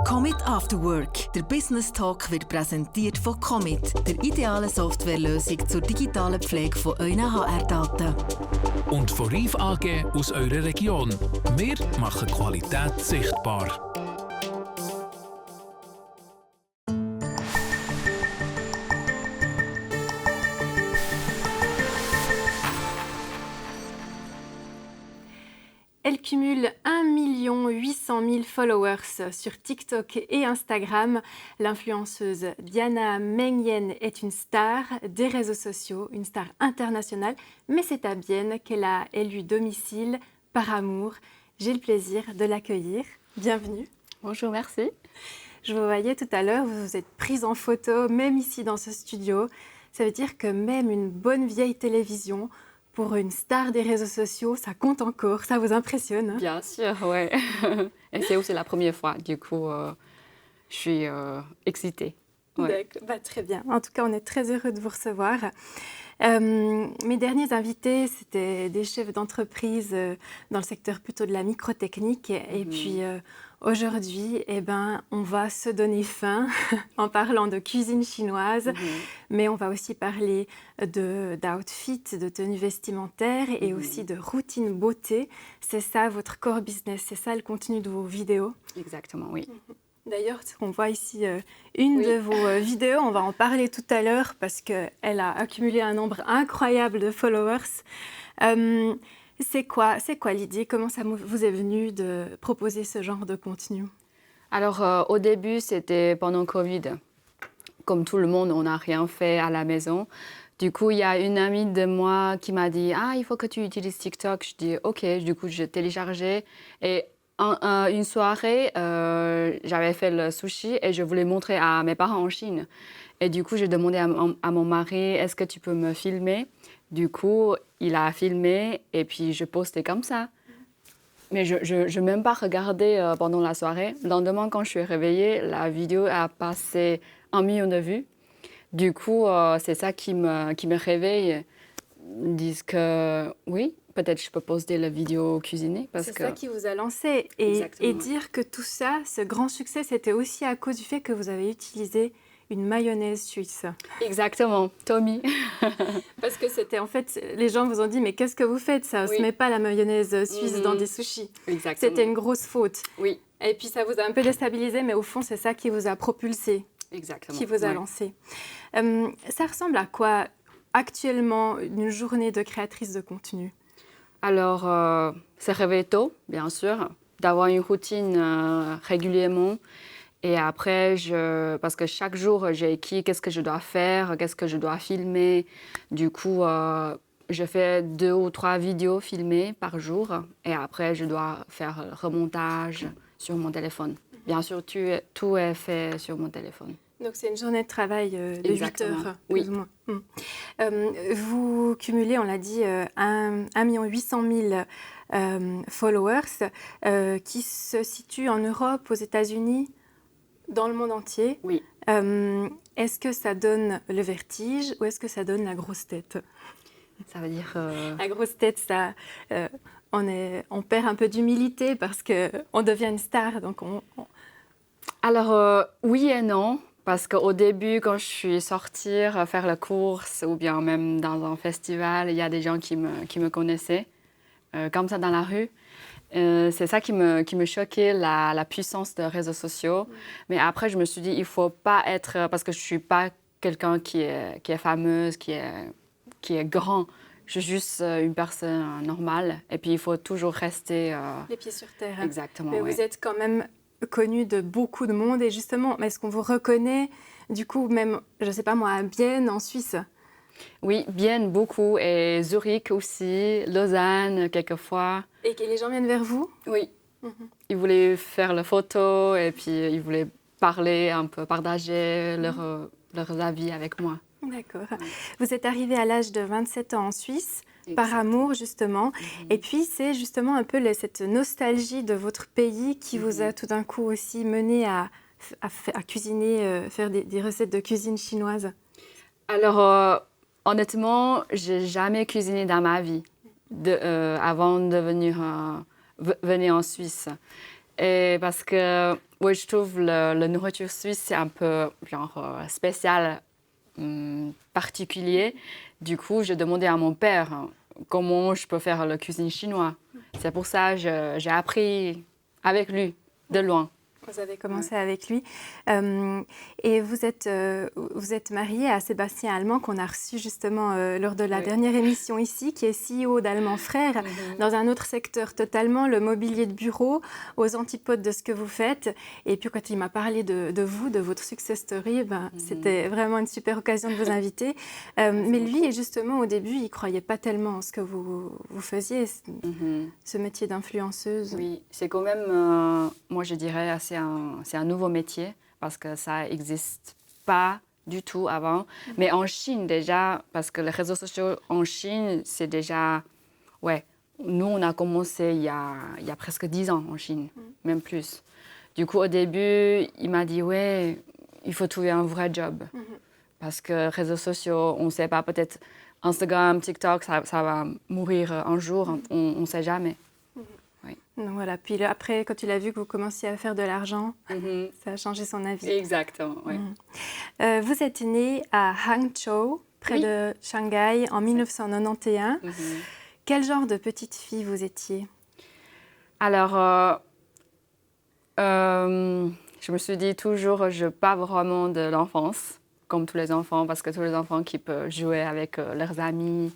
Commit After Work. Der Business Talk wird präsentiert von Commit, der idealen Softwarelösung zur digitalen Pflege von euren HR-Daten. Und von Reif AG aus eurer Region. Wir machen Qualität sichtbar. Elle cumule 1 800 000 followers sur TikTok et Instagram. L'influenceuse Diana Meng Yen est une star des réseaux sociaux, une star internationale. Mais c'est à Bienne qu'elle a élu domicile par amour. J'ai le plaisir de l'accueillir. Bienvenue. Bonjour, merci. Je vous voyais tout à l'heure, vous vous êtes prise en photo, même ici dans ce studio. Ça veut dire que même une bonne vieille télévision, pour une star des réseaux sociaux, ça compte encore. Ça vous impressionne, hein? Bien sûr, oui. Et c'est aussi la première fois. Du coup, je suis excitée. Ouais. Bah, très bien. En tout cas, on est très heureux de vous recevoir. Mes derniers invités, c'était des chefs d'entreprise dans le secteur plutôt de la microtechnique. Et puis aujourd'hui, on va se donner faim en parlant de cuisine chinoise, mais on va aussi parler d'outfit, de tenue vestimentaire et aussi de routine beauté. C'est ça votre core business, c'est ça le contenu de vos vidéos? Exactement, oui. D'ailleurs, on voit ici une de vos vidéos, on va en parler tout à l'heure parce qu'elle a accumulé un nombre incroyable de followers. C'est quoi l'idée? Comment ça vous est venu de proposer ce genre de contenu? Alors, au début, c'était pendant Covid. Comme tout le monde, on n'a rien fait à la maison. Du coup, il y a une amie de moi qui m'a dit « Ah, il faut que tu utilises TikTok ». Je dis « Ok ». Du coup, j'ai téléchargé et une soirée, j'avais fait le sushi et je voulais montrer à mes parents en Chine. Et du coup, j'ai demandé à mon mari, est-ce que tu peux me filmer? Du coup, il a filmé et puis je postais comme ça. Mais je n'ai même pas regardé pendant la soirée. Le lendemain, quand je suis réveillée, la vidéo a passé 1 million de vues. Du coup, c'est ça qui me réveille. Ils disent que oui, peut-être je peux poster la vidéo cuisinée. C'est ça qui vous a lancé. Et dire que tout ça, ce grand succès, c'était aussi à cause du fait que vous avez utilisé une mayonnaise suisse. Exactement, Tommy. Parce que c'était en fait, les gens vous ont dit, mais qu'est-ce que vous faites? Ça ne se met pas la mayonnaise suisse dans des sushis. Exactement. C'était une grosse faute. Oui. Et puis ça vous a un peu déstabilisé, mais au fond, c'est ça qui vous a propulsé. Exactement. Qui vous a lancé. Ça ressemble à quoi actuellement une journée de créatrice de contenu? Alors, se réveiller tôt, bien sûr, d'avoir une routine régulièrement. Et après, parce que chaque jour, j'ai écrit qu'est-ce que je dois faire, qu'est-ce que je dois filmer. Du coup, je fais 2 ou 3 vidéos filmées par jour. Et après, je dois faire le remontage sur mon téléphone. Bien sûr, tout est fait sur mon téléphone. Donc, c'est une journée de travail de 8 heures, plus ou moins. Vous cumulez, on l'a dit, 1 800 000 followers qui se situent en Europe, aux États-Unis, dans le monde entier. Oui. Est-ce que ça donne le vertige ou est-ce que ça donne la grosse tête? Ça veut dire... La grosse tête, ça... on perd un peu d'humilité parce qu'on devient une star, donc Alors, oui et non. Parce qu'au début, quand je suis sortie faire la course ou bien même dans un festival, il y a des gens qui me connaissaient, comme ça dans la rue. C'est ça qui me choquait, la puissance des réseaux sociaux. Mais après, je me suis dit, il ne faut pas être... Parce que je ne suis pas quelqu'un qui est fameuse, qui est grand. Je suis juste une personne normale. Et puis, il faut toujours rester... les pieds sur terre. Exactement, mais oui. Vous êtes quand même connu de beaucoup de monde. Et justement, est-ce qu'on vous reconnaît, du coup, même, je ne sais pas moi, à Bienne, en Suisse? Oui, Bienne, beaucoup. Et Zurich aussi, Lausanne, quelquefois. Et que les gens viennent vers vous? Oui. Ils voulaient faire la photo et puis ils voulaient parler un peu, partager leurs avis avec moi. D'accord. Vous êtes arrivée à l'âge de 27 ans en Suisse, par amour justement. Et puis c'est justement un peu cette nostalgie de votre pays qui vous a tout d'un coup aussi mené à cuisiner, faire des recettes de cuisine chinoise. Alors, honnêtement, j'ai jamais cuisiné dans ma vie avant de venir en Suisse. Et parce que ouais, je trouve la nourriture suisse, c'est un peu genre spécial, particulier. Du coup, j'ai demandé à mon père comment je peux faire la cuisine chinoise. C'est pour ça que j'ai appris avec lui, de loin. Vous avez commencé avec lui. Et vous êtes mariée à Sébastien Allemand, qu'on a reçu justement lors de la dernière émission ici, qui est CEO d'Allemand Frères, dans un autre secteur totalement, le mobilier de bureau, aux antipodes de ce que vous faites. Et puis quand il m'a parlé de vous, de votre success story, c'était vraiment une super occasion de vous inviter. Mais lui, justement, au début, il ne croyait pas tellement en ce que vous faisiez, ce métier d'influenceuse. Oui, c'est quand même, moi je dirais, c'est un nouveau métier parce que ça n'existe pas du tout avant. Mais en Chine déjà, parce que les réseaux sociaux en Chine, c'est déjà... Ouais, nous on a commencé il y a presque 10 ans en Chine, même plus. Du coup, au début, il m'a dit, ouais, il faut trouver un vrai job. Parce que réseaux sociaux, on ne sait pas, peut-être Instagram, TikTok, ça va mourir un jour, on ne sait jamais. Donc voilà, puis après, quand il a vu que vous commenciez à faire de l'argent, ça a changé son avis. Exactement, oui. Vous êtes née à Hangzhou, près de Shanghai, en 1991. Quel genre de petite fille vous étiez? Alors, je me suis dit toujours, je n'ai pas vraiment de l'enfance, comme tous les enfants, parce que tous les enfants qui peuvent jouer avec leurs amis.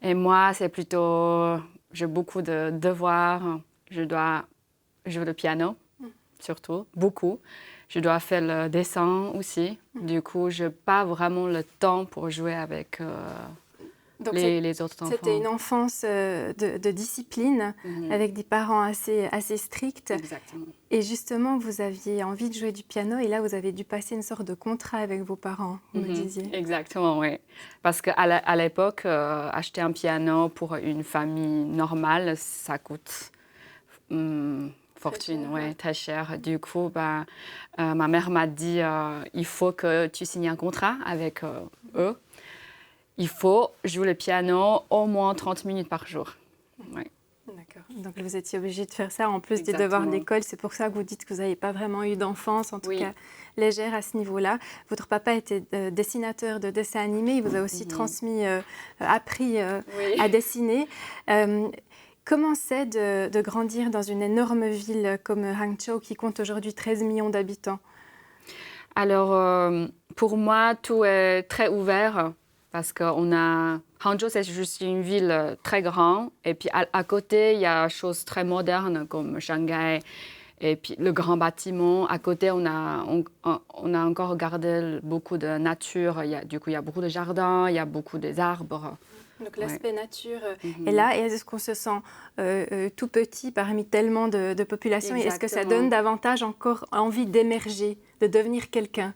Et moi, c'est plutôt, j'ai beaucoup de devoirs. Je dois jouer le piano, surtout, beaucoup. Je dois faire le dessin aussi. Du coup, je n'ai pas vraiment le temps pour jouer avec les autres enfants. C'était une enfance de discipline, avec des parents assez stricts. Exactement. Et justement, vous aviez envie de jouer du piano et là, vous avez dû passer une sorte de contrat avec vos parents, vous me disiez. Exactement, oui. Parce qu'à l'époque, acheter un piano pour une famille normale, ça coûte... fortune, très cher. Du coup, ma mère m'a dit il faut que tu signes un contrat avec eux. Il faut jouer le piano au moins 30 minutes par jour. Ouais. D'accord. Donc vous étiez obligée de faire ça en plus des devoirs de l'école. C'est pour ça que vous dites que vous n'avez pas vraiment eu d'enfance, en tout cas légère à ce niveau-là. Votre papa était dessinateur de dessins animés. Il vous a aussi appris à dessiner. Comment c'est de grandir dans une énorme ville comme Hangzhou qui compte aujourd'hui 13 millions d'habitants? Alors, pour moi, tout est très ouvert parce que Hangzhou, c'est juste une ville très grande. Et puis à côté, il y a des choses très modernes comme Shanghai. Et puis le grand bâtiment. À côté, on a encore gardé beaucoup de nature. Du coup, il y a beaucoup de jardins, il y a beaucoup d'arbres. Donc l'aspect nature est là. Et est-ce qu'on se sent tout petit parmi tellement de population? Et est-ce que ça donne davantage encore envie d'émerger, de devenir quelqu'un?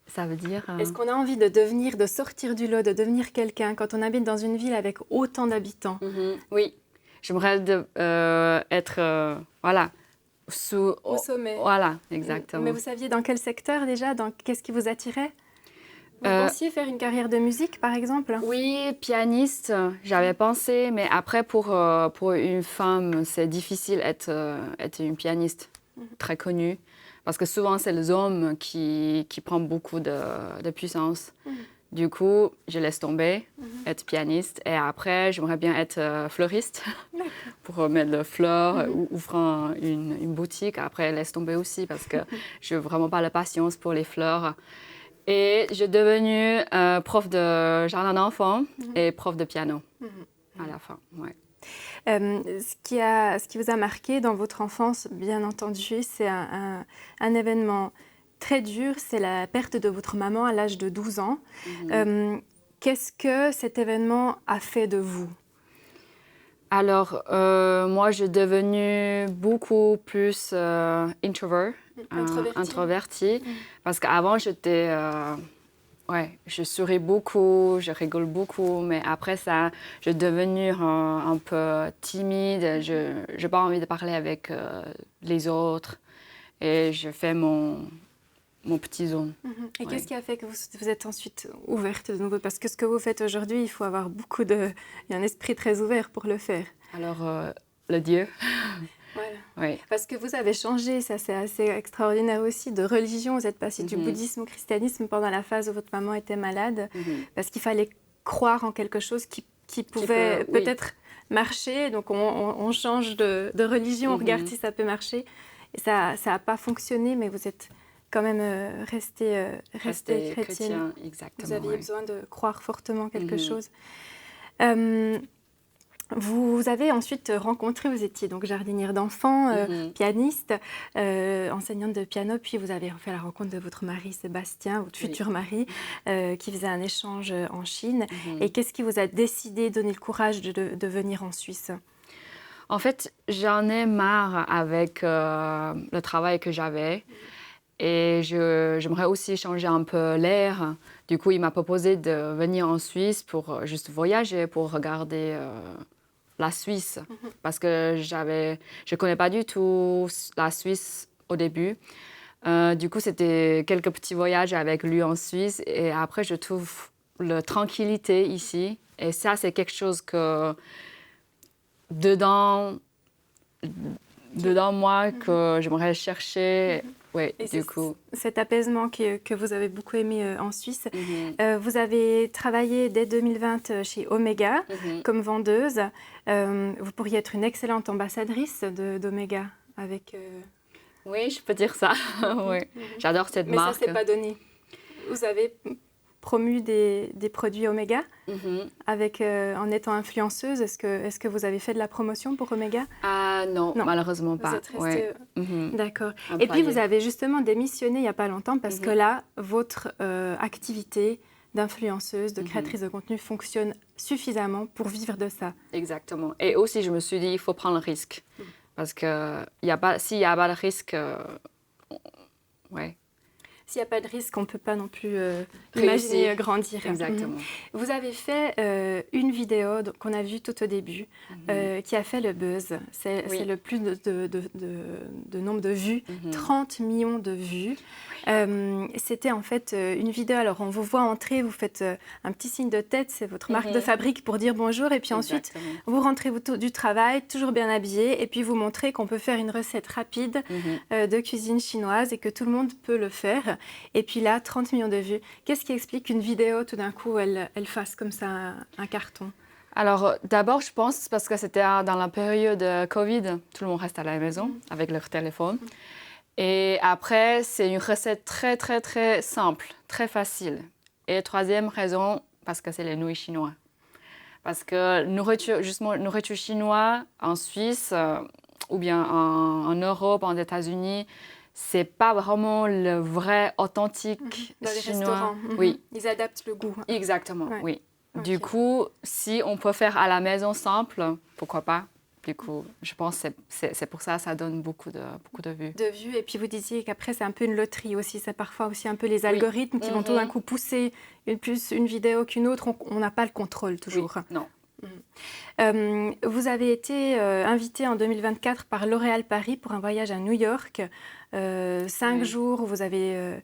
Ça veut dire... Est-ce qu'on a envie de sortir du lot, de devenir quelqu'un quand on habite dans une ville avec autant d'habitants? Oui, j'aimerais être au sommet. Voilà, exactement. Mais vous saviez dans quel secteur déjà? Qu'est-ce qui vous attirait? Vous pensiez faire une carrière de musique, par exemple? Oui, pianiste, j'avais pensé, mais après, pour une femme, c'est difficile d'être une pianiste très connue, parce que souvent, c'est les hommes qui prennent beaucoup de puissance. Du coup, je laisse tomber, être pianiste, et après, j'aimerais bien être fleuriste, pour mettre des fleurs, ou ouvrir une boutique. Après, laisse tomber aussi, parce que je n'ai vraiment pas la patience pour les fleurs. Et j'ai devenu prof de jardin d'enfants et prof de piano à la fin. Ouais. Ce qui vous a marqué dans votre enfance, bien entendu, c'est un événement très dur, c'est la perte de votre maman à l'âge de 12 ans. Qu'est-ce que cet événement a fait de vous? Alors, moi, je suis devenue beaucoup plus introvertie. Parce qu'avant, je souris beaucoup, je rigole beaucoup. Mais après ça, je suis devenue un peu timide. Je n'ai pas envie de parler avec les autres. Et je fais mon petit zone. Et qu'est-ce qui a fait que vous êtes ensuite ouverte de nouveau? Parce que ce que vous faites aujourd'hui, il faut avoir il y a un esprit très ouvert pour le faire. Alors, le Dieu. Voilà. Oui. Parce que vous avez changé, ça c'est assez extraordinaire aussi, de religion. Vous êtes passé du bouddhisme au christianisme pendant la phase où votre maman était malade, parce qu'il fallait croire en quelque chose qui pouvait peut-être marcher. Donc on change de religion, on regarde si ça peut marcher. Et ça n'a pas fonctionné, mais vous êtes quand même resté chrétienne. Chrétien, exactement. Vous aviez besoin de croire fortement quelque chose. Vous avez ensuite rencontré, vous étiez donc jardinière d'enfants, pianiste, enseignante de piano, puis vous avez fait la rencontre de votre mari Sébastien, votre futur mari, qui faisait un échange en Chine. Et qu'est-ce qui vous a décidé, donné le courage de venir en Suisse? En fait, j'en ai marre avec le travail que j'avais. Et j'aimerais aussi changer un peu l'air. Du coup, il m'a proposé de venir en Suisse pour juste voyager, pour regarder la Suisse. Parce que je ne connais pas du tout la Suisse au début. Du coup, c'était quelques petits voyages avec lui en Suisse. Et après, je trouve la tranquillité ici. Et ça, c'est quelque chose que dedans moi que j'aimerais chercher. Oui, du coup. Cet apaisement que vous avez beaucoup aimé en Suisse. Vous avez travaillé dès 2020 chez Omega comme vendeuse. Vous pourriez être une excellente ambassadrice d'Omega avec... Oui, je peux dire ça. Oui. J'adore cette marque. Mais ça, c'est pas donné. Vous avez promu des produits Omega en étant influenceuse. Est-ce que vous avez fait de la promotion pour Omega? Non, malheureusement pas. Vous êtes restée... D'accord. Et puis vous avez justement démissionné il n'y a pas longtemps parce que là, votre activité d'influenceuse, de créatrice de contenu fonctionne suffisamment pour vivre de ça. Exactement. Et aussi, je me suis dit, il faut prendre le risque. Parce que s'il n'y a pas de risque, S'il n'y a pas de risque, on ne peut pas non plus imaginer grandir. Exactement. Vous avez fait une vidéo qu'on a vue tout au début, qui a fait le buzz. C'est le plus de nombre de vues, 30 millions de vues. C'était en fait une vidéo, alors on vous voit entrer, vous faites un petit signe de tête, c'est votre marque de fabrique pour dire bonjour, et puis ensuite vous rentrez du travail, toujours bien habillé, et puis vous montrez qu'on peut faire une recette rapide de cuisine chinoise et que tout le monde peut le faire. Et puis là, 30 millions de vues. Qu'est-ce qui explique qu'une vidéo, tout d'un coup, elle fasse comme ça un carton? Alors, d'abord, je pense parce que c'était dans la période Covid, tout le monde reste à la maison avec leur téléphone. Et après, c'est une recette très, très, très simple, très facile. Et troisième raison, parce que c'est les nouilles chinois. Parce que nourriture chinoise en Suisse ou bien en Europe, en États-Unis, c'est pas vraiment le vrai authentique dans les chinois. Restaurants. Oui. Ils adaptent le goût. Exactement, oui. Okay. Du coup, si on peut faire à la maison simple, pourquoi pas? Du coup, je pense que c'est pour ça que ça donne beaucoup de vues. De vues, et puis vous disiez qu'après, c'est un peu une loterie aussi. C'est parfois aussi un peu les algorithmes qui vont tout d'un coup pousser plus une vidéo qu'une autre. On n'a pas le contrôle toujours. Oui, non. Vous avez été invité en 2024 par L'Oréal Paris pour un voyage à New York. 5 jours où vous avez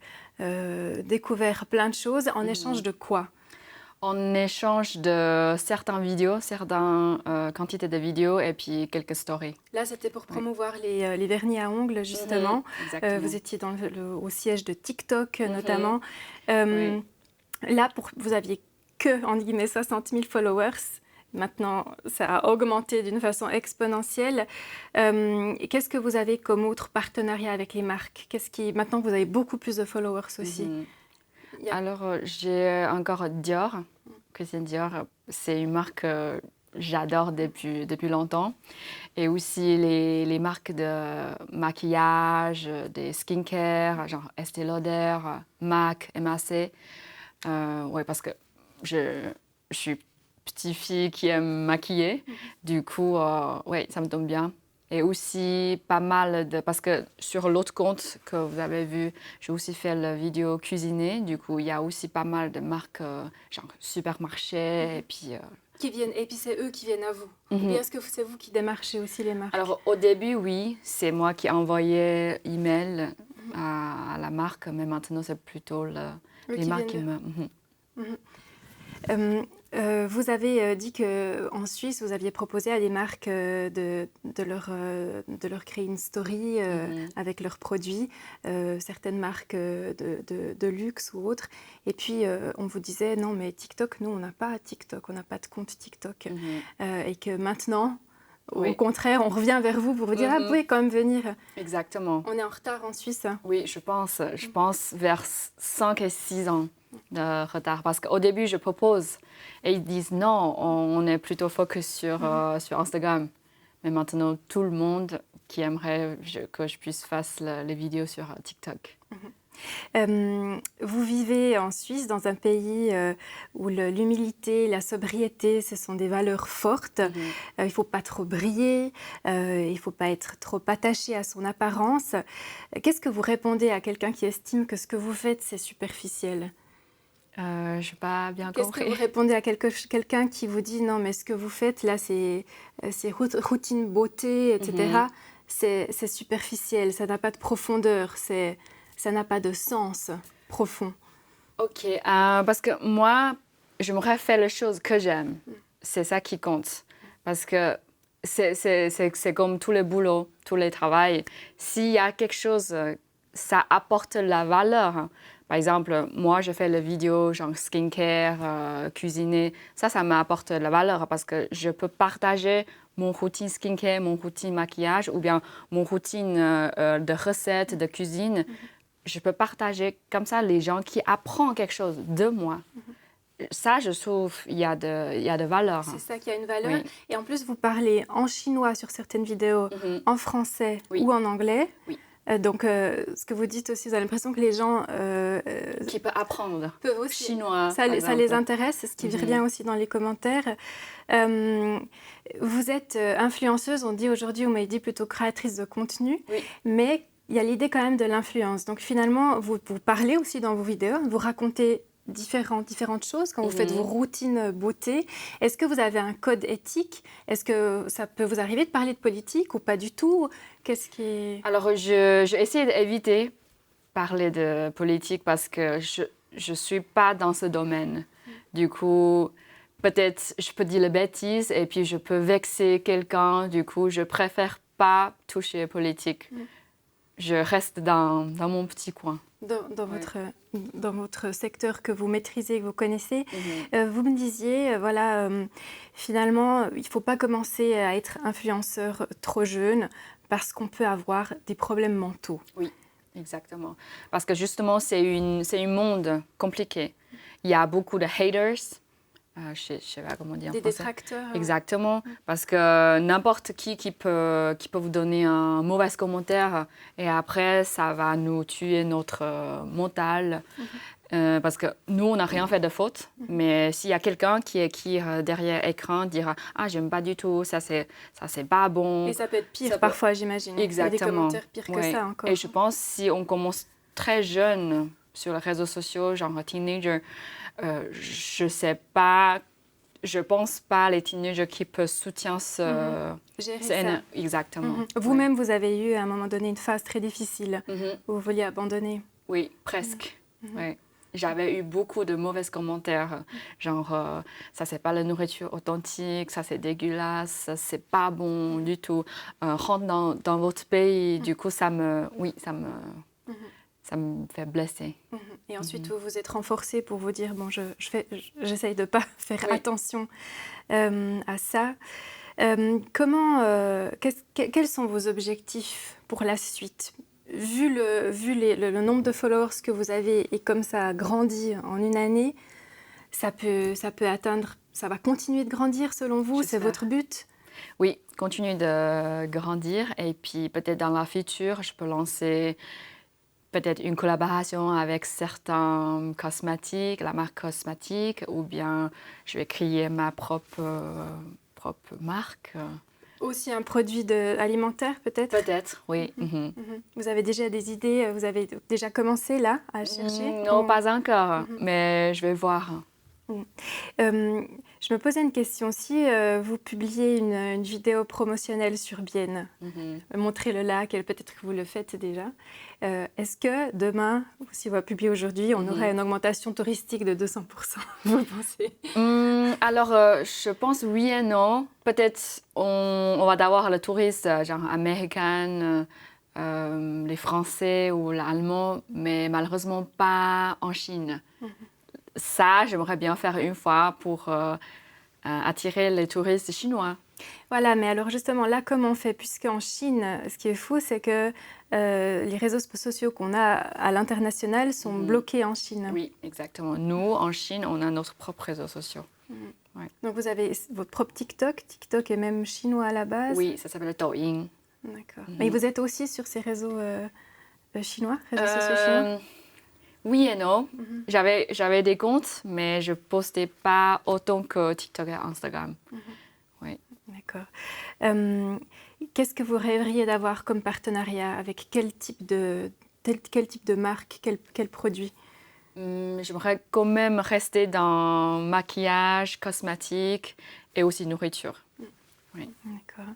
découvert plein de choses. En échange de quoi? En échange de certaines vidéos, certaines quantités de vidéos et puis quelques stories. Là, c'était pour promouvoir les vernis à ongles, justement. Vous étiez au siège de TikTok, notamment. Là, vous aviez que, entre guillemets, 60 000 followers. Maintenant, ça a augmenté d'une façon exponentielle. Qu'est-ce que vous avez comme autre partenariat avec les marques? Maintenant, vous avez beaucoup plus de followers aussi. Alors, j'ai encore Dior. Christian Dior, c'est une marque que j'adore depuis longtemps. Et aussi les marques de maquillage, des skincare, genre Estée Lauder, MAC, MAC. Parce que je suis petite fille qui aime maquiller. Du coup, ça me tombe bien. Et aussi pas mal parce que sur l'autre compte que vous avez vu, j'ai aussi fait la vidéo cuisiner. Du coup, il y a aussi pas mal de marques, genre supermarché et puis... Et puis c'est eux qui viennent à vous. Ou bien est-ce que c'est vous qui démarchez aussi les marques? Alors au début, oui, c'est moi qui envoyais email à la marque, mais maintenant c'est plutôt les marques qui me... Vous avez dit qu'en Suisse, vous aviez proposé à des marques de leur créer une story avec leurs produits, certaines marques de luxe ou autres. Et puis, on vous disait, non, mais TikTok, nous, on n'a pas TikTok, on n'a pas de compte TikTok. Et que maintenant, au contraire, on revient vers vous pour vous dire, ah, vous pouvez quand même venir. Exactement. On est en retard en Suisse. Oui, je pense vers 5 et 6 ans de retard. Parce qu'au début, je propose et ils disent non, on est plutôt focus sur Instagram. Mais maintenant, tout le monde qui aimerait que je puisse faire les vidéos sur TikTok. Vous vivez en Suisse, dans un pays où l'humilité, la sobriété, ce sont des valeurs fortes. Il ne faut pas trop briller, il ne faut pas être trop attaché à son apparence. Qu'est-ce que vous répondez à quelqu'un qui estime que ce que vous faites, c'est superficiel? Je n'ai pas bien compris. Qu'est-ce que vous répondez à quelqu'un qui vous dit non, mais ce que vous faites là, c'est routine beauté, etc. C'est superficiel, ça n'a pas de profondeur, ça n'a pas de sens profond. Ok, parce que moi, j'aimerais faire les choses que j'aime. C'est ça qui compte. Parce que c'est comme tous les boulots, tous les travails. S'il y a quelque chose, ça apporte la valeur. Par exemple, moi, je fais les vidéos genre skincare, cuisiner. Ça m'apporte la valeur parce que je peux partager mon routine skincare, mon routine maquillage ou bien mon routine de recettes, de cuisine. Je peux partager comme ça les gens qui apprennent quelque chose de moi. Ça, je trouve, il y a de valeur. C'est ça qui a une valeur. Oui. Et en plus, vous parlez en chinois sur certaines vidéos, en français ou en anglais. Oui. Donc, ce que vous dites aussi, vous avez l'impression que les gens... qui peuvent apprendre peuvent aussi, chinois. Ça les intéresse, ce qui revient aussi dans les commentaires. Vous êtes influenceuse, on dit aujourd'hui, on m'a dit plutôt créatrice de contenu, mais il y a l'idée quand même de l'influence. Donc finalement, vous parlez aussi dans vos vidéos, vous racontez différentes choses quand vous faites vos routines beauté. Est-ce que vous avez un code éthique? Est-ce que ça peut vous arriver de parler de politique ou pas du tout? Qu'est-ce qui... Alors, j'essaie d'éviter parler de politique parce que je ne suis pas dans ce domaine. Du coup, peut-être je peux dire les bêtises et puis je peux vexer quelqu'un. Du coup, je préfère pas toucher politique. Je reste dans mon petit coin. Dans votre secteur que vous maîtrisez, que vous connaissez. Vous me disiez, finalement, il ne faut pas commencer à être influenceur trop jeune parce qu'on peut avoir des problèmes mentaux. Oui, exactement. Parce que justement, c'est un monde compliqué. Il y a beaucoup de haters. Je ne sais pas comment dire. Des détracteurs. Exactement, parce que n'importe qui peut vous donner un mauvais commentaire et après, ça va nous tuer notre mental. Parce que nous, on n'a rien fait de faute, mais s'il y a quelqu'un qui écrit derrière l'écran, dira « Ah, j'aime pas du tout, ça c'est pas bon ». Et ça peut être pire parfois, j'imagine. Exactement. Il y a des commentaires pires que ça encore. Et je pense que si on commence très jeune sur les réseaux sociaux, genre teenager, je pense pas les teenagers qui peuvent soutenir gérer ça. Exactement. Vous-même, vous avez eu à un moment donné une phase très difficile où vous vouliez abandonner. Oui, presque. Ouais. J'avais eu beaucoup de mauvais commentaires, genre ça c'est pas la nourriture authentique, ça c'est dégueulasse, ça c'est pas bon du tout. Rentre dans votre pays, du coup ça me fait blesser. Et ensuite, vous vous êtes renforcé pour vous dire, bon, j'essaye de ne pas faire attention à ça. Quels sont vos objectifs pour la suite? Vu le nombre de followers que vous avez et comme ça a grandi en une année, ça va continuer de grandir selon vous? C'est votre but? Oui, continuer de grandir et puis peut-être dans la future, je peux lancer peut-être une collaboration avec certains cosmétiques, la marque cosmétique, ou bien je vais créer ma propre marque. Aussi un produit alimentaire peut-être? Peut-être, oui. Vous avez déjà des idées? Vous avez déjà commencé là à chercher? Non, pas encore, mais je vais voir. Je me posais une question. Si vous publiez une vidéo promotionnelle sur Bienne, montrez-le là, peut-être que vous le faites déjà. Est-ce que demain, si on va publier aujourd'hui, on aurait une augmentation touristique de 200%, vous pensez? Alors, je pense oui et non. Peut-être on va avoir le touriste genre américain, les Français ou l'Allemand, mais malheureusement pas en Chine. Ça, j'aimerais bien faire une fois pour attirer les touristes chinois. Voilà, mais alors justement, là, comment on fait? Puisqu'en Chine, ce qui est fou, c'est que les réseaux sociaux qu'on a à l'international sont bloqués en Chine. Oui, exactement. Nous, en Chine, on a notre propre réseaux sociaux. Ouais. Donc, vous avez votre propre TikTok. TikTok est même chinois à la base. Oui, ça s'appelle Douyin. D'accord. Mais vous êtes aussi sur ces réseaux chinois, réseaux sociaux chinois? Oui et non. J'avais des comptes, mais je ne postais pas autant que TikTok et Instagram. Oui. D'accord. Qu'est-ce que vous rêveriez d'avoir comme partenariat? Avec quel type de marque, quel produit? J'aimerais quand même rester dans maquillage, cosmétique et aussi nourriture. Oui. D'accord.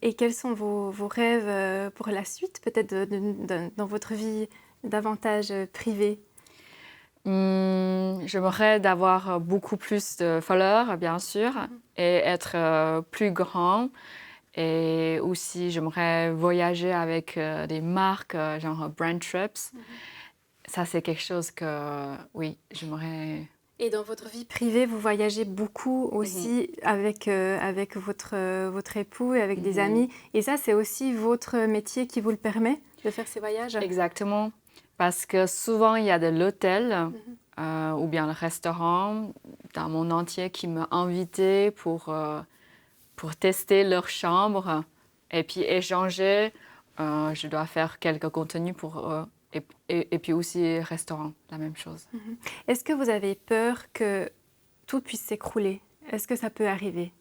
Et quels sont vos rêves pour la suite, peut-être dans votre vie davantage privée? J'aimerais d'avoir beaucoup plus de followers, bien sûr, et être plus grand. Et aussi, j'aimerais voyager avec des marques, genre Brand Trips. Ça, c'est quelque chose que, oui, j'aimerais... Et dans votre vie privée, vous voyagez beaucoup aussi avec votre époux et avec des amis. Et ça, c'est aussi votre métier qui vous le permet de faire ces voyages? Exactement. Parce que souvent, il y a de l'hôtel ou bien le restaurant dans mon entier qui m'a invité pour tester leur chambre et puis échanger. Je dois faire quelques contenus pour eux. Et puis aussi restaurant, la même chose. Est-ce que vous avez peur que tout puisse s'écrouler? Est-ce que ça peut arriver?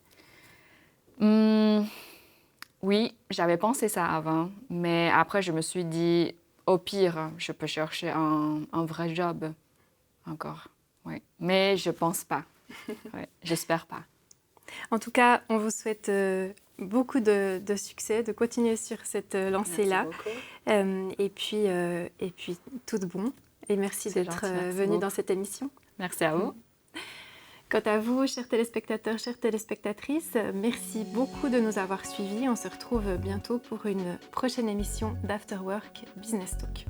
Oui, j'avais pensé ça avant. Mais après, je me suis dit, au pire, je peux chercher un vrai job encore. Oui. Mais je pense pas. Ouais, j'espère pas. En tout cas, on vous souhaite beaucoup de succès, de continuer sur cette lancée-là. Et puis, tout de bon. Et merci d'être venu dans cette émission. Merci à vous. Quant à vous, chers téléspectateurs, chères téléspectatrices, merci beaucoup de nous avoir suivis. On se retrouve bientôt pour une prochaine émission d'After Work Business Talk.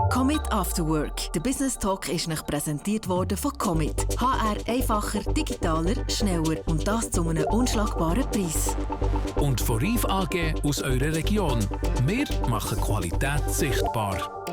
Commit After Work. Der Business Talk ist euch präsentiert worden von Commit. HR einfacher, digitaler, schneller und das zu einem unschlagbaren Preis. Und von Reif AG aus eurer Region. Wir machen Qualität sichtbar.